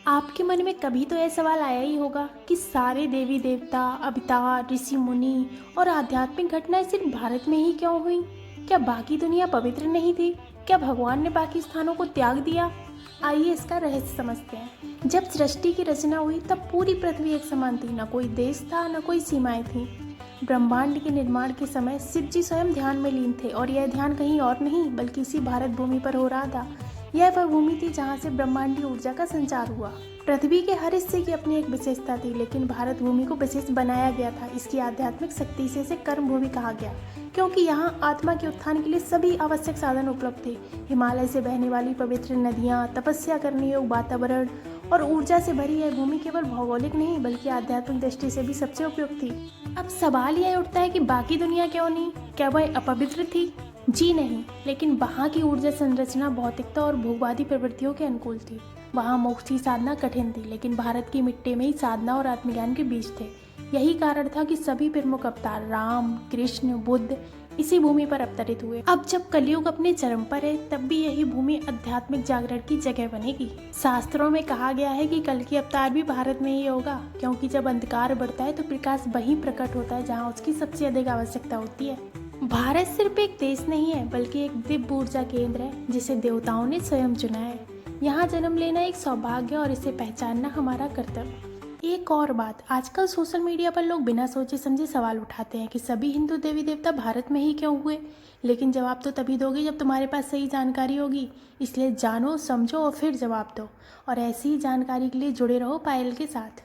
आपके मन में कभी तो यह सवाल आया ही होगा कि सारे देवी देवता, अवतार, ऋषि मुनि और आध्यात्मिक घटनाएं सिर्फ भारत में ही क्यों हुई? क्या बाकी दुनिया पवित्र नहीं थी? क्या भगवान ने बाकी स्थानों को त्याग दिया? आइए इसका रहस्य समझते हैं। जब सृष्टि की रचना हुई तब पूरी पृथ्वी एक समान थी, न कोई देश था न कोई सीमाएं थी। ब्रह्मांड के निर्माण के समय शिव जी स्वयं ध्यान में लीन थे और यह ध्यान कहीं और नहीं बल्कि इसी भारत भूमि पर हो रहा था। यह वह भूमि थी जहाँ से ब्रह्मांडीय ऊर्जा का संचार हुआ। पृथ्वी के हर हिस्से की अपनी एक विशेषता थी, लेकिन भारत भूमि को विशेष बनाया गया था। इसकी आध्यात्मिक शक्ति से इसे कर्म भूमि कहा गया, क्योंकि यहाँ आत्मा के उत्थान के लिए सभी आवश्यक साधन उपलब्ध थे। हिमालय से बहने वाली पवित्र नदियाँ, तपस्या करने योग्य वातावरण और ऊर्जा से भरी यह भूमि केवल भौगोलिक नहीं बल्कि आध्यात्मिक दृष्टि से भी सबसे उपयुक्त थी। अब सवाल यह उठता है कि बाकी दुनिया क्यों नहीं? क्या वह अपवित्र थी? जी नहीं, लेकिन वहाँ की ऊर्जा संरचना भौतिकता और भूवादी प्रवृत्तियों के अनुकूल थी। वहाँ मोक्ष की साधना कठिन थी, लेकिन भारत की मिट्टी में ही साधना और आत्मज्ञान के बीज थे। यही कारण था कि सभी प्रमुख अवतार राम, कृष्ण, बुद्ध इसी भूमि पर अवतरित हुए। अब जब कलयुग अपने चरम पर है, तब भी यही भूमि आध्यात्मिक जागरण की जगह बनेगी। शास्त्रों में कहा गया है कि कल की अवतार भी भारत में ही होगा, क्योंकि जब अंधकार बढ़ता है तो प्रकाश वहीं प्रकट होता है जहाँ उसकी सबसे अधिक आवश्यकता होती है। भारत सिर्फ एक देश नहीं है बल्कि एक दिव्य ऊर्जा केंद्र है जिसे देवताओं ने स्वयं चुना है। यहाँ जन्म लेना एक सौभाग्य और इसे पहचानना हमारा कर्तव्य। एक और बात, आजकल सोशल मीडिया पर लोग बिना सोचे समझे सवाल उठाते हैं कि सभी हिंदू देवी देवता भारत में ही क्यों हुए। लेकिन जवाब तो तभी दोगे जब तुम्हारे पास सही जानकारी होगी। इसलिए जानो, समझो और फिर जवाब दो। और ऐसी ही जानकारी के लिए जुड़े रहो पायल के साथ।